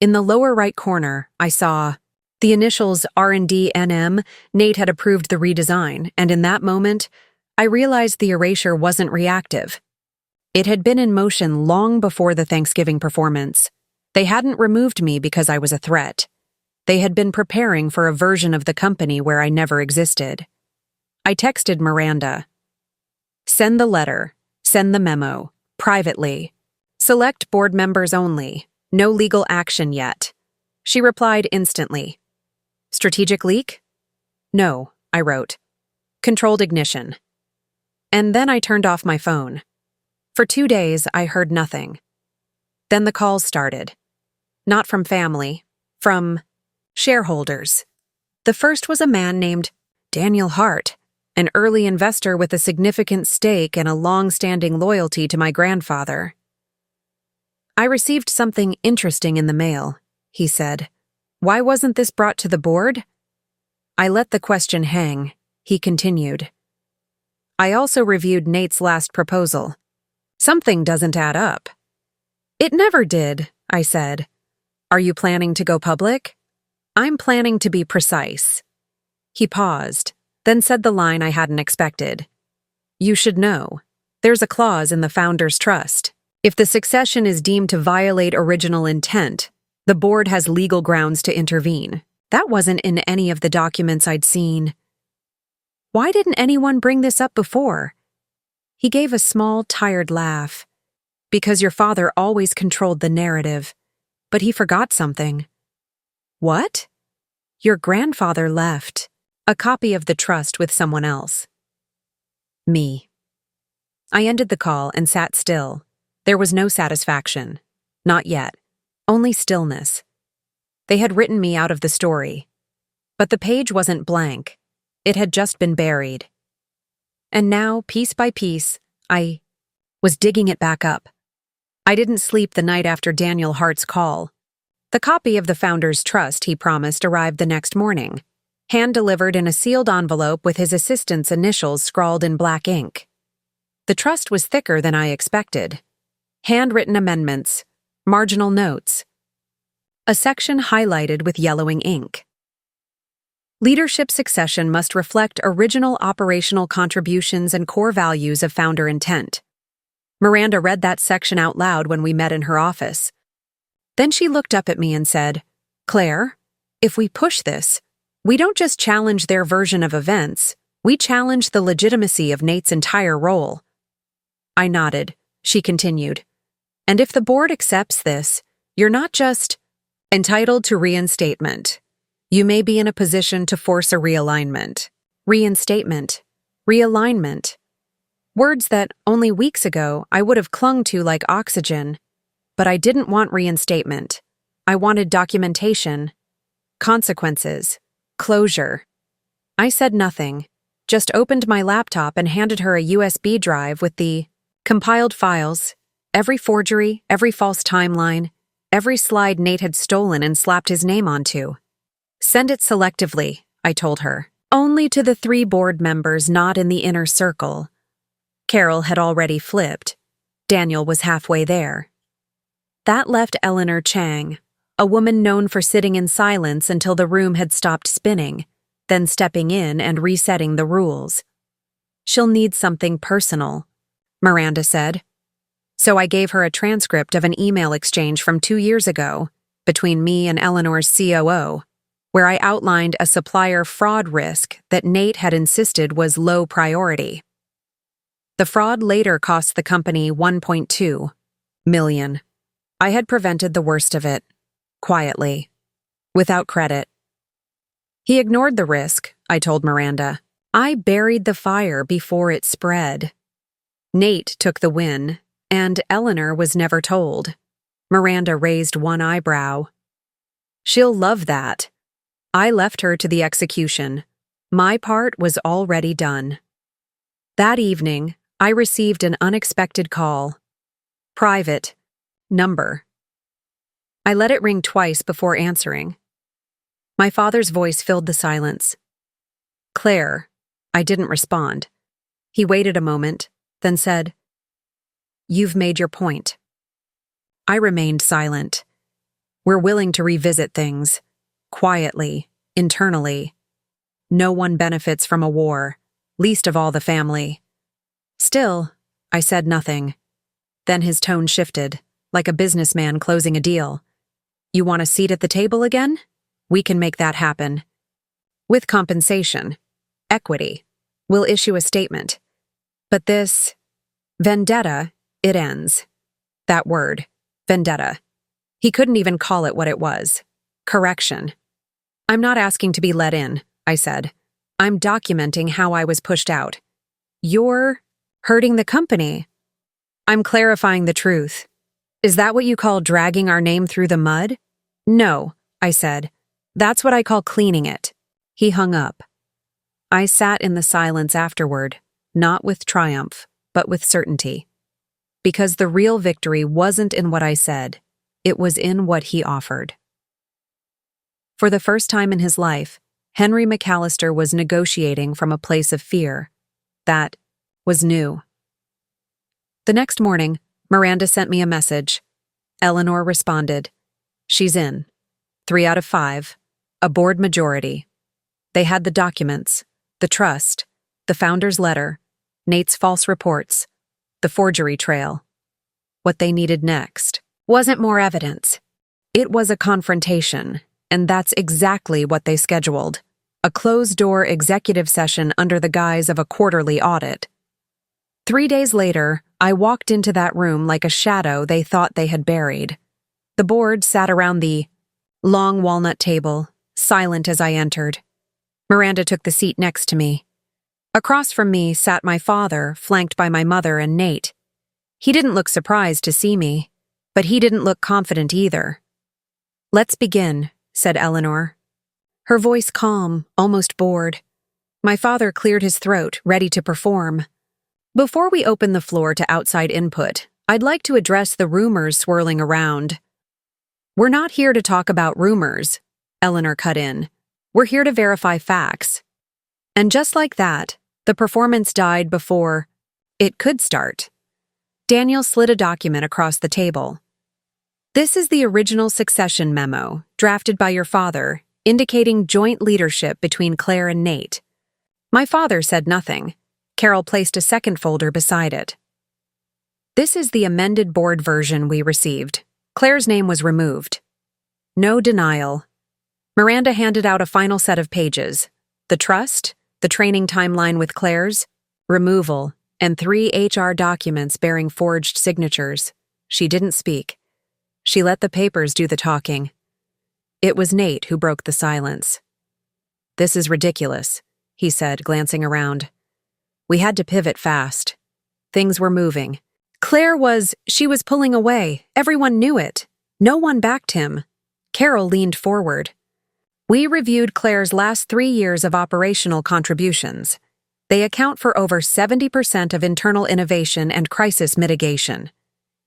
In the lower right corner, I saw the initials R&D-NM. Nate had approved the redesign, and in that moment, I realized the erasure wasn't reactive. It had been in motion long before the Thanksgiving performance. They hadn't removed me because I was a threat. They had been preparing for a version of the company where I never existed. I texted Miranda. Send the letter. Send the memo. Privately. Select board members only. No legal action yet. She replied instantly. Strategic leak? No, I wrote. Controlled ignition. And then I turned off my phone. For 2 days, I heard nothing. Then the calls started. Not from family, from shareholders. The first was a man named Daniel Hart, an early investor with a significant stake and a long-standing loyalty to my grandfather. I received something interesting in the mail, he said. Why wasn't this brought to the board? I let the question hang. He continued. I also reviewed Nate's last proposal. Something doesn't add up. It never did, I said. Are you planning to go public? I'm planning to be precise. He paused, then said the line I hadn't expected. You should know. There's a clause in the founder's trust. If the succession is deemed to violate original intent, the board has legal grounds to intervene. That wasn't in any of the documents I'd seen. Why didn't anyone bring this up before? He gave a small, tired laugh. Because your father always controlled the narrative. But he forgot something. What? Your grandfather left a copy of the trust with someone else. Me. I ended the call and sat still. There was no satisfaction. Not yet. Only stillness. They had written me out of the story. But the page wasn't blank. It had just been buried. And now, piece by piece, I was digging it back up. I didn't sleep the night after Daniel Hart's call. The copy of the founder's trust he promised arrived the next morning, hand-delivered in a sealed envelope with his assistant's initials scrawled in black ink. The trust was thicker than I expected. Handwritten amendments, marginal notes. A section highlighted with yellowing ink. Leadership succession must reflect original operational contributions and core values of founder intent. Miranda read that section out loud when we met in her office. Then she looked up at me and said, Claire, if we push this, we don't just challenge their version of events, we challenge the legitimacy of Nate's entire role. I nodded. She continued. And if the board accepts this, you're not just entitled to reinstatement. You may be in a position to force a realignment. Reinstatement. Realignment. Words that only weeks ago I would have clung to like oxygen. But I didn't want reinstatement. I wanted documentation, consequences, closure. I said nothing, just opened my laptop and handed her a USB drive with the compiled files, every forgery, every false timeline, every slide Nate had stolen and slapped his name onto. Send it selectively, I told her. Only to the 3 board members not in the inner circle. Carol had already flipped. Daniel was halfway there. That left Eleanor Chang, a woman known for sitting in silence until the room had stopped spinning, then stepping in and resetting the rules. She'll need something personal, Miranda said. So I gave her a transcript of an email exchange from 2 years ago between me and Eleanor's COO, where I outlined a supplier fraud risk that Nate had insisted was low priority. The fraud later cost the company $1.2 million. I had prevented the worst of it, quietly, without credit. He ignored the risk, I told Miranda. I buried the fire before it spread. Nate took the win, and Eleanor was never told. Miranda raised one eyebrow. She'll love that. I left her to the execution. My part was already done. That evening, I received an unexpected call. Private. Number. I let it ring twice before answering. My father's voice filled the silence. Claire. I didn't respond. He waited a moment, then said, You've made your point. I remained silent. We're willing to revisit things. Quietly, internally. No one benefits from a war, least of all the family. Still, I said nothing. Then his tone shifted, like a businessman closing a deal. You want a seat at the table again? We can make that happen. With compensation. Equity. We'll issue a statement. But this vendetta, it ends. That word, vendetta. He couldn't even call it what it was. Correction. I'm not asking to be let in, I said. I'm documenting how I was pushed out. You're hurting the company. I'm clarifying the truth. Is that what you call dragging our name through the mud? No, I said. That's what I call cleaning it. He hung up. I sat in the silence afterward, not with triumph, but with certainty. Because the real victory wasn't in what I said, it was in what he offered. For the first time in his life, Henry McCallister was negotiating from a place of fear. That was new. The next morning, Miranda sent me a message. Eleanor responded. She's in. 3 out of 5. A board majority. They had the documents, the trust, the founder's letter, Nate's false reports, the forgery trail. What they needed next wasn't more evidence. It was a confrontation, and that's exactly what they scheduled. A closed-door executive session under the guise of a quarterly audit. 3 days later, I walked into that room like a shadow they thought they had buried. The board sat around the long walnut table, silent as I entered. Miranda took the seat next to me. Across from me sat my father, flanked by my mother and Nate. He didn't look surprised to see me, but he didn't look confident either. Let's begin, said Eleanor. Her voice calm, almost bored. My father cleared his throat, ready to perform. Before we open the floor to outside input, I'd like to address the rumors swirling around. We're not here to talk about rumors, Eleanor cut in. We're here to verify facts. And just like that, the performance died before it could start. Daniel slid a document across the table. This is the original succession memo, drafted by your father, indicating joint leadership between Claire and Nate. My father said nothing. Carol placed a second folder beside it. This is the amended board version we received. Claire's name was removed. No denial, Miranda handed out a final set of pages: the trust, the training timeline with Claire's, removal, and 3 HR documents bearing forged signatures. She didn't speak. She let the papers do the talking. It was Nate who broke the silence. "This is ridiculous," he said, glancing around. We had to pivot fast. Things were moving. She was pulling away. Everyone knew it. No one backed him. Carol leaned forward. "We reviewed Claire's last 3 years of operational contributions. They account for over 70% of internal innovation and crisis mitigation.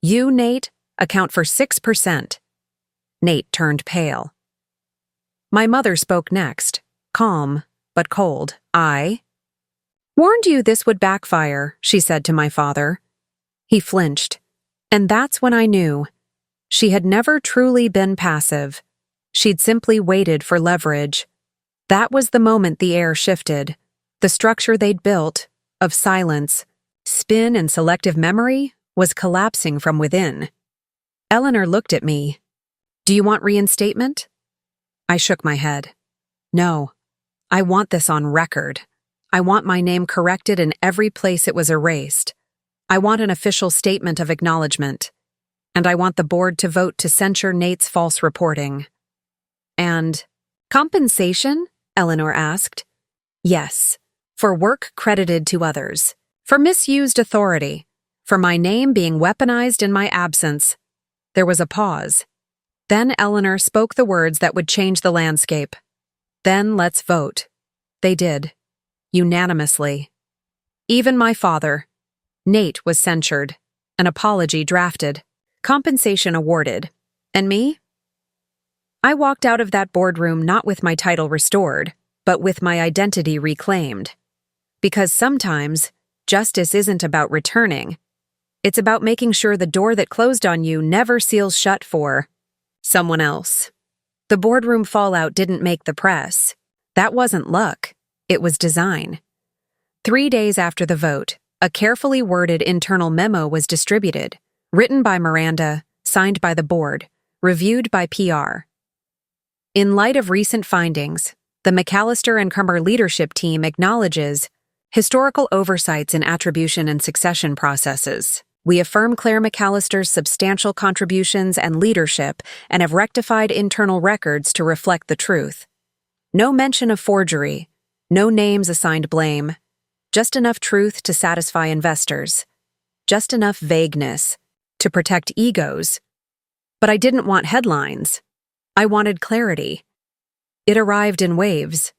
You, Nate, account for 6%. Nate turned pale. My mother spoke next, calm but cold. "I warned you this would backfire," she said to my father. He flinched. And that's when I knew. She had never truly been passive. She'd simply waited for leverage. That was the moment the air shifted. The structure they'd built, of silence, spin, and selective memory, was collapsing from within. Eleanor looked at me. "Do you want reinstatement?" I shook my head. "No. I want this on record. I want my name corrected in every place it was erased. I want an official statement of acknowledgement. And I want the board to vote to censure Nate's false reporting." "And compensation?" Eleanor asked. "Yes, for work credited to others, for misused authority, for my name being weaponized in my absence." There was a pause. Then Eleanor spoke the words that would change the landscape. "Then let's vote." They did. Unanimously. Even my father. Nate was censured. An apology drafted. Compensation awarded. And me? I walked out of that boardroom not with my title restored, but with my identity reclaimed. Because sometimes, justice isn't about returning. It's about making sure the door that closed on you never seals shut for someone else. The boardroom fallout didn't make the press. That wasn't luck. It was design. 3 days after the vote, a carefully worded internal memo was distributed, written by Miranda, signed by the board, reviewed by PR. In light of recent findings, the McCallister and Crummer leadership team acknowledges historical oversights in attribution and succession processes. We affirm Claire McCallister's substantial contributions and leadership and have rectified internal records to reflect the truth. No mention of forgery, no names assigned blame, just enough truth to satisfy investors, just enough vagueness to protect egos. But I didn't want headlines. I wanted clarity. It arrived in waves.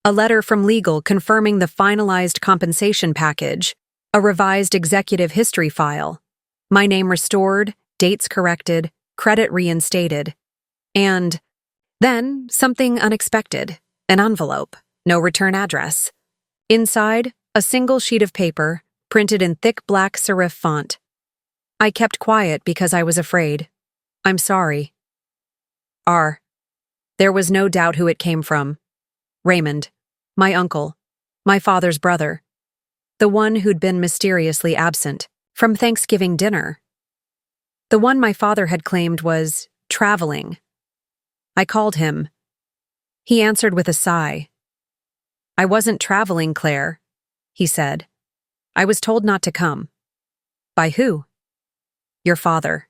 A letter from legal confirming the finalized compensation package, a revised executive history file, my name restored, dates corrected, credit reinstated, and then something unexpected, an envelope, no return address. Inside, a single sheet of paper, printed in thick black serif font. I kept quiet because I was afraid. "I'm sorry." R. There was no doubt who it came from. Raymond, my uncle, my father's brother, the one who'd been mysteriously absent from Thanksgiving dinner. The one my father had claimed was traveling. I called him. He answered with a sigh. "I wasn't traveling, Claire," he said. "I was told not to come." "By who?" "Your father."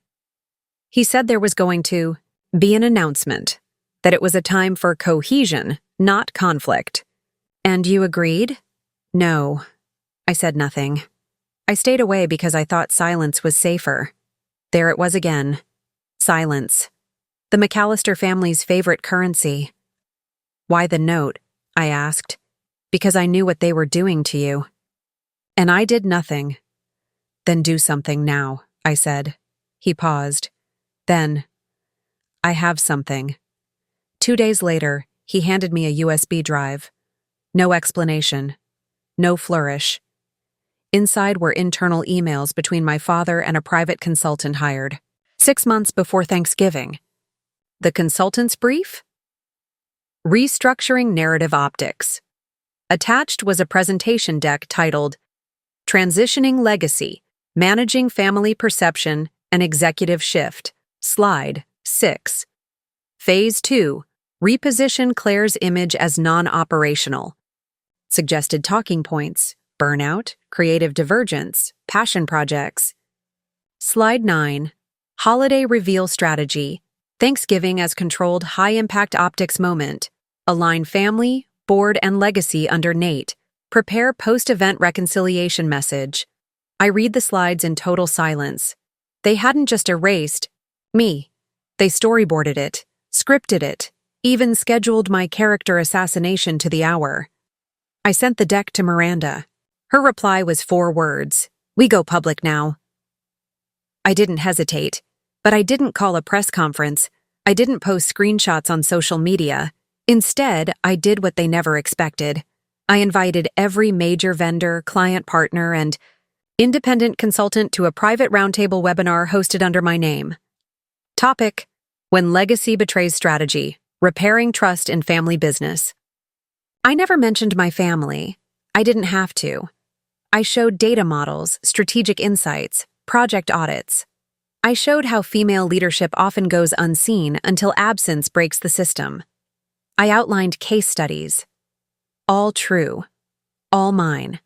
He said there was going to be an announcement, that it was a time for cohesion, not conflict. "And you agreed?" "No." I said nothing. I stayed away because I thought silence was safer. There it was again. Silence. The McCallister family's favorite currency. "Why the note?" I asked. "Because I knew what they were doing to you." "And I did nothing." "Then do something now," I said. He paused. Then, "I have something." 2 days later, he handed me a USB drive. No explanation. No flourish. Inside were internal emails between my father and a private consultant hired 6 months before Thanksgiving. The consultant's brief? Restructuring Narrative Optics. Attached was a presentation deck titled Transitioning Legacy, Managing Family Perception and Executive Shift, Slide 6. Phase 2, Reposition Claire's image as non-operational. Suggested talking points: burnout, creative divergence, passion projects. Slide 9. Holiday reveal strategy. Thanksgiving as controlled high-impact optics moment. Align family, board, and legacy under Nate. Prepare post-event reconciliation message. I read the slides in total silence. They hadn't just erased me. They storyboarded it, scripted it, even scheduled my character assassination to the hour. I sent the deck to Miranda. Her reply was 4 words: "We go public now." I didn't hesitate, but I didn't call a press conference. I didn't post screenshots on social media. Instead, I did what they never expected. I invited every major vendor, client partner, and independent consultant to a private roundtable webinar hosted under my name. Topic: When Legacy Betrays Strategy, Repairing Trust in Family Business. I never mentioned my family. I didn't have to. I showed data models, strategic insights, project audits. I showed how female leadership often goes unseen until absence breaks the system. I outlined case studies. All true. All mine.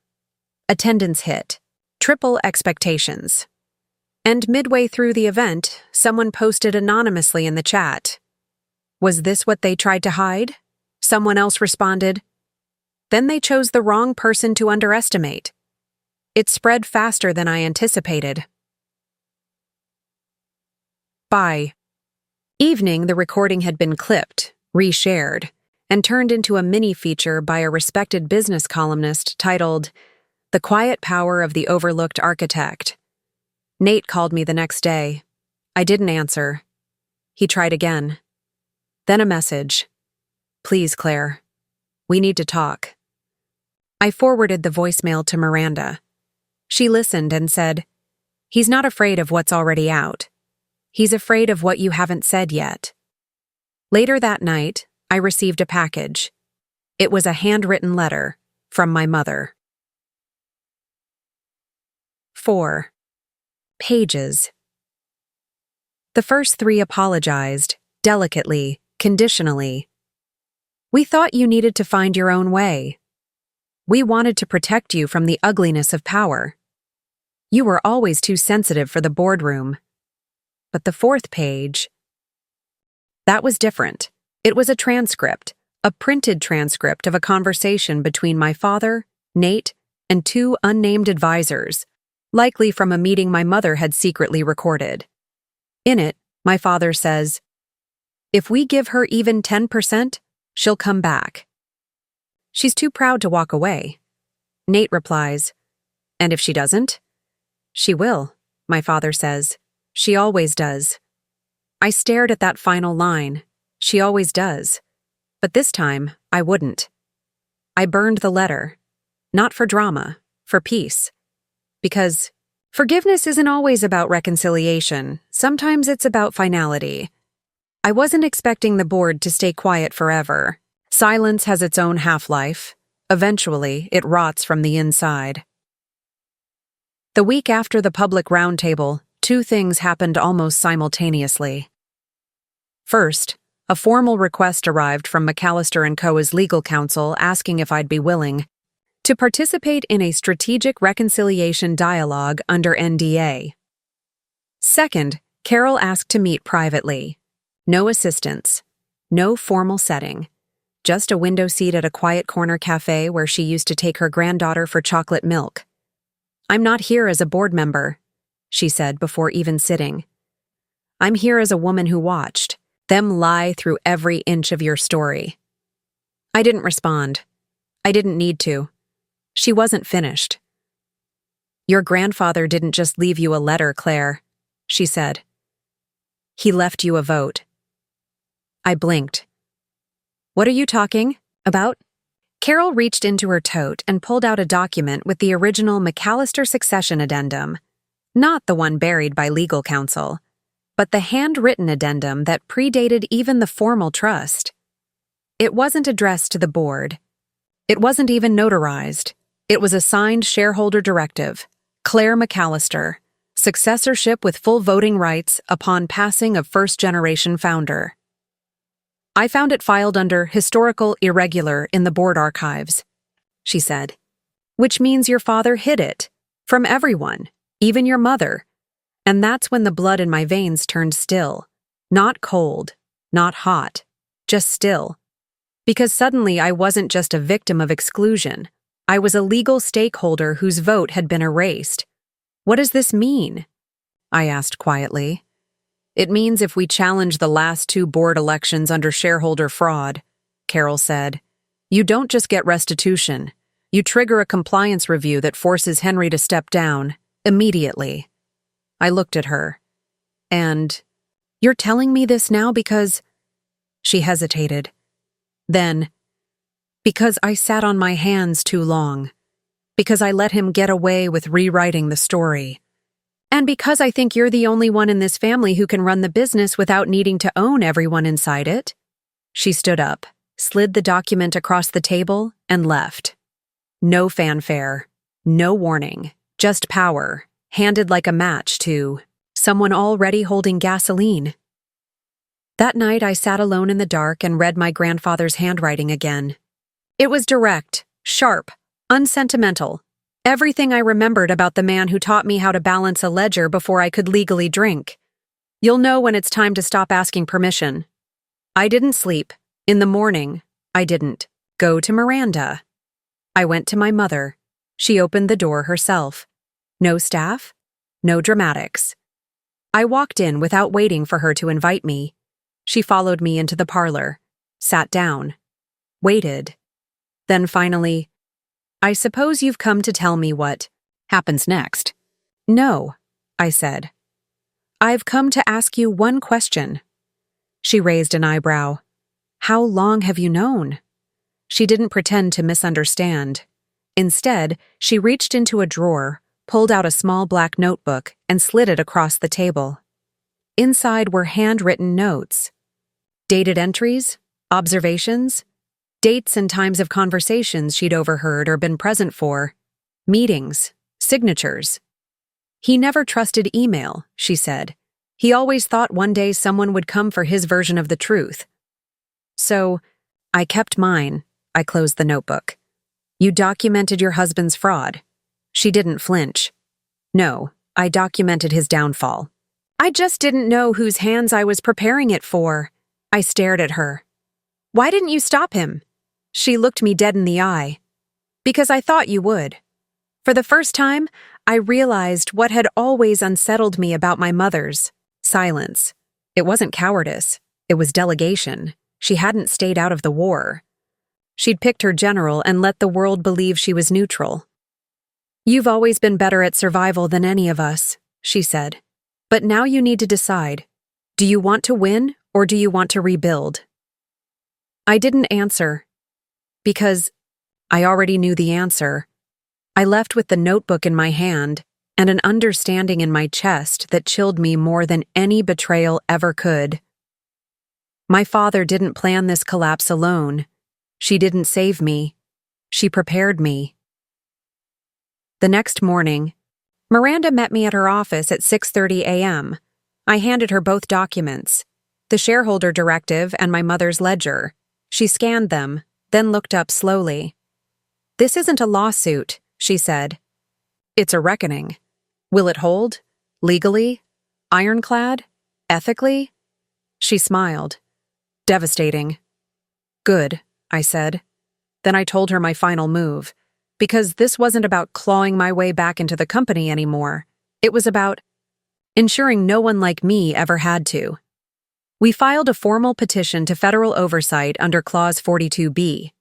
Attendance hit. Triple expectations. And midway through the event, someone posted anonymously in the chat. Was this what they tried to hide? Someone else responded. Then they chose the wrong person to underestimate. It spread faster than I anticipated. By evening, the recording had been clipped, reshared, and turned into a mini-feature by a respected business columnist titled "The Quiet Power of the Overlooked Architect." Nate called me the next day. I didn't answer. He tried again. Then a message. "Please, Claire. We need to talk." I forwarded the voicemail to Miranda. She listened and said, "He's not afraid of what's already out. He's afraid of what you haven't said yet." Later that night, I received a package. It was a handwritten letter from my mother. 4. Pages. The first 3 apologized, delicately, conditionally. "We thought you needed to find your own way. We wanted to protect you from the ugliness of power. You were always too sensitive for the boardroom." But the 4th page, that was different. It was a transcript, a printed transcript of a conversation between my father, Nate, and 2 unnamed advisors, likely from a meeting my mother had secretly recorded. In it, my father says, "If we give her even 10%, she'll come back. She's too proud to walk away." Nate replies, "And if she doesn't?" "She will," my father says. "She always does." I stared at that final line. She always does. But this time, I wouldn't. I burned the letter. Not for drama, for peace. Because forgiveness isn't always about reconciliation. Sometimes it's about finality. I wasn't expecting the board to stay quiet forever. Silence has its own half-life. Eventually, it rots from the inside. The week after the public roundtable, 2 things happened almost simultaneously. First, a formal request arrived from McCallister & Co.'s legal counsel asking if I'd be willing to participate in a strategic reconciliation dialogue under NDA. Second, Carol asked to meet privately. No assistance. No formal setting. Just a window seat at a quiet corner cafe where she used to take her granddaughter for chocolate milk. "I'm not here as a board member," she said before even sitting. "I'm here as a woman who watched them lie through every inch of your story." I didn't respond. I didn't need to. She wasn't finished. "Your grandfather didn't just leave you a letter, Claire," she said. "He left you a vote." I blinked. "What are you talking about?" Carol reached into her tote and pulled out a document with the original McCallister succession addendum. Not the one buried by legal counsel, but the handwritten addendum that predated even the formal trust. It wasn't addressed to the board. It wasn't even notarized. It was a signed shareholder directive. Claire McCallister, successorship with full voting rights upon passing of first-generation founder. I found it filed under historical irregular in the board archives, she said. Which means your father hid it. From everyone, even your mother. And that's when the blood in my veins turned still. Not cold, not hot, just still. Because suddenly I wasn't just a victim of exclusion. I was a legal stakeholder whose vote had been erased. What does this mean? I asked quietly. It means if we challenge the last 2 board elections under shareholder fraud, Carol said, you don't just get restitution. You trigger a compliance review that forces Henry to step down, immediately. I looked at her. And, you're telling me this now because… She hesitated. Then, because I sat on my hands too long. Because I let him get away with rewriting the story. And because I think you're the only one in this family who can run the business without needing to own everyone inside it. She stood up, slid the document across the table, and left. No fanfare, no warning, just power, handed like a match to someone already holding gasoline. That night I sat alone in the dark and read my grandfather's handwriting again. It was direct, sharp, unsentimental. Everything I remembered about the man who taught me how to balance a ledger before I could legally drink. You'll know when it's time to stop asking permission. I didn't sleep. In the morning, I didn't go to Miranda. I went to my mother. She opened the door herself. No staff, no dramatics. I walked in without waiting for her to invite me. She followed me into the parlor, sat down, waited. Then finally, I suppose you've come to tell me what happens next. No, I said. I've come to ask you one question. She raised an eyebrow. How long have you known? She didn't pretend to misunderstand. Instead, she reached into a drawer, pulled out a small black notebook, and slid it across the table. Inside were handwritten notes. Dated entries, observations, dates and times of conversations she'd overheard or been present for, meetings, signatures. He never trusted email, she said. He always thought one day someone would come for his version of the truth. So, I kept mine. I closed the notebook. You documented your husband's fraud. She didn't flinch. No, I documented his downfall. I just didn't know whose hands I was preparing it for. I stared at her. Why didn't you stop him? She looked me dead in the eye. Because I thought you would. For the first time, I realized what had always unsettled me about my mother's silence. It wasn't cowardice. It was delegation. She hadn't stayed out of the war. She'd picked her general and let the world believe she was neutral. You've always been better at survival than any of us, she said. But now you need to decide. Do you want to win or do you want to rebuild? I didn't answer. Because I already knew the answer. I left with the notebook in my hand and an understanding in my chest that chilled me more than any betrayal ever could. My father didn't plan this collapse alone. She didn't save me. She prepared me. The next morning, Miranda met me at her office at 6:30 a.m. I handed her both documents, the shareholder directive and my mother's ledger. She scanned them, then looked up slowly. This isn't a lawsuit, she said. It's a reckoning. Will it hold? Legally? Ironclad? Ethically? She smiled. Devastating. Good, I said. Then I told her my final move, because this wasn't about clawing my way back into the company anymore. It was about ensuring no one like me ever had to. We filed a formal petition to federal oversight under Clause 42B.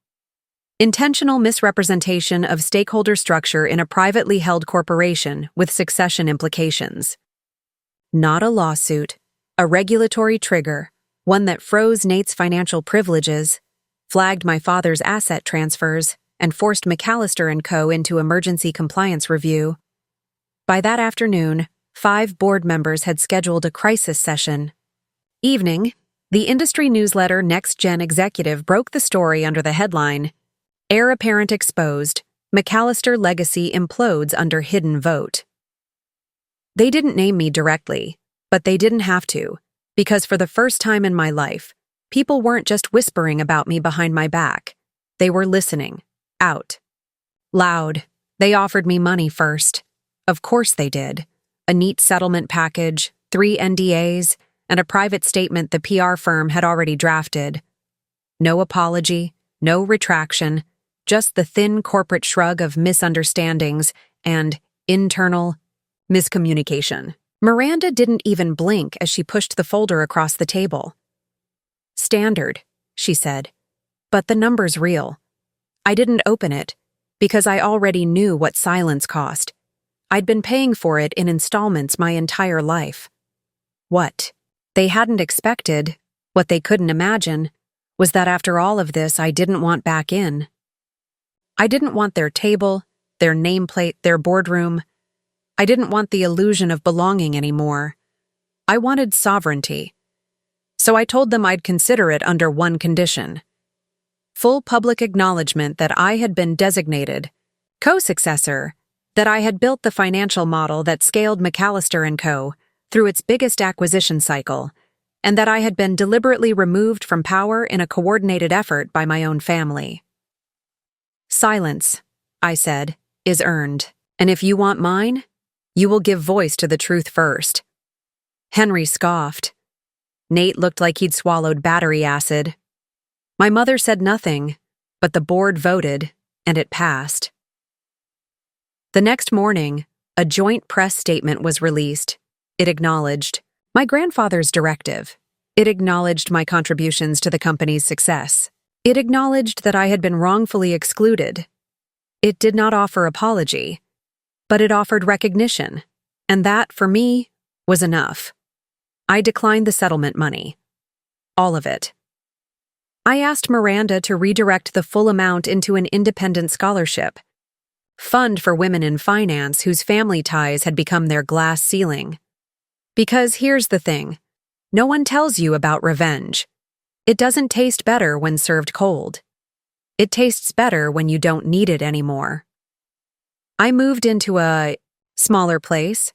Intentional misrepresentation of stakeholder structure in a privately held corporation with succession implications. Not a lawsuit, a regulatory trigger, one that froze Nate's financial privileges, flagged my father's asset transfers, and forced McCallister & Co. into emergency compliance review. By that afternoon, 5 board members had scheduled a crisis session. Evening, the industry newsletter Next Gen Executive broke the story under the headline, Heir Apparent Exposed, McCallister Legacy Implodes Under Hidden Vote. They didn't name me directly, but they didn't have to, because for the first time in my life, People weren't just whispering about me behind my back. They were listening. Out. Loud. They offered me money first. Of course they did. A neat settlement package, 3 NDAs, and a private statement the PR firm had already drafted. No apology, no retraction, just the thin corporate shrug of misunderstandings and internal miscommunication. Miranda didn't even blink as she pushed the folder across the table. Standard, she said, but the number's real. I didn't open it because I already knew what silence cost. I'd been paying for it in installments my entire life. What they hadn't expected, what they couldn't imagine, was that after all of this I didn't want back in. I didn't want their table, their nameplate, their boardroom. I didn't want the illusion of belonging anymore. I wanted sovereignty. So I told them I'd consider it under one condition: full public acknowledgement that I had been designated co-successor, that I had built the financial model that scaled McCallister & Co. through its biggest acquisition cycle, and that I had been deliberately removed from power in a coordinated effort by my own family. Silence, I said, is earned, and if you want mine, you will give voice to the truth first. Henry scoffed. Nate looked like he'd swallowed battery acid. My mother said nothing, but the board voted, and it passed. The next morning, a joint press statement was released. It acknowledged my grandfather's directive. It acknowledged my contributions to the company's success. It acknowledged that I had been wrongfully excluded. It did not offer apology, but it offered recognition, and that, for me, was enough. I declined the settlement money. All of it. I asked Miranda to redirect the full amount into an independent scholarship fund for women in finance whose family ties had become their glass ceiling. Because here's the thing, no one tells you about revenge. It doesn't taste better when served cold. It tastes better when you don't need it anymore. I moved into a smaller place.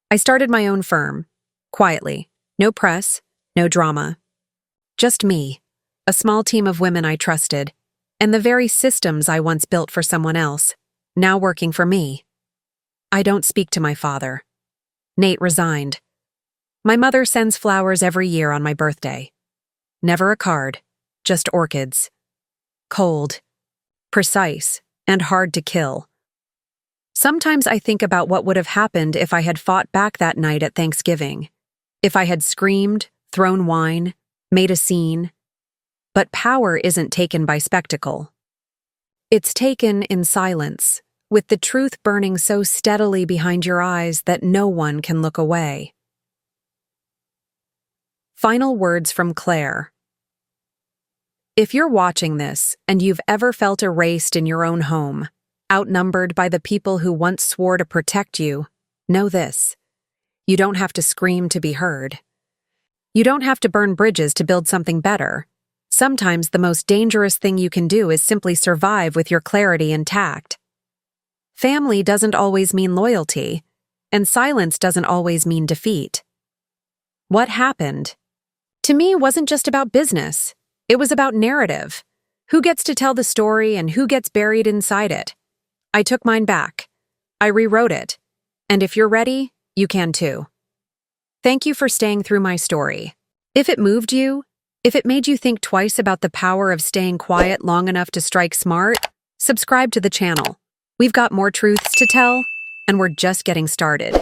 I started my own firm, quietly, no press, no drama. Just me, a small team of women I trusted, and the very systems I once built for someone else, now working for me. I don't speak to my father. Nate resigned. My mother sends flowers every year on my birthday. Never a card, just orchids. Cold, precise, and hard to kill. Sometimes I think about what would have happened if I had fought back that night at Thanksgiving. If I had screamed, thrown wine, made a scene. But power isn't taken by spectacle. It's taken in silence, with the truth burning so steadily behind your eyes that no one can look away. Final words from Claire. If you're watching this and you've ever felt erased in your own home, outnumbered by the people who once swore to protect you, know this: you don't have to scream to be heard. You don't have to burn bridges to build something better. Sometimes the most dangerous thing you can do is simply survive with your clarity intact. Family doesn't always mean loyalty, and silence doesn't always mean defeat. What happened, to me, wasn't just about business. It was about narrative. Who gets to tell the story and who gets buried inside it? I took mine back. I rewrote it. And if you're ready, you can too. Thank you for staying through my story. If it moved you, if it made you think twice about the power of staying quiet long enough to strike smart, subscribe to the channel. We've got more truths to tell, and we're just getting started.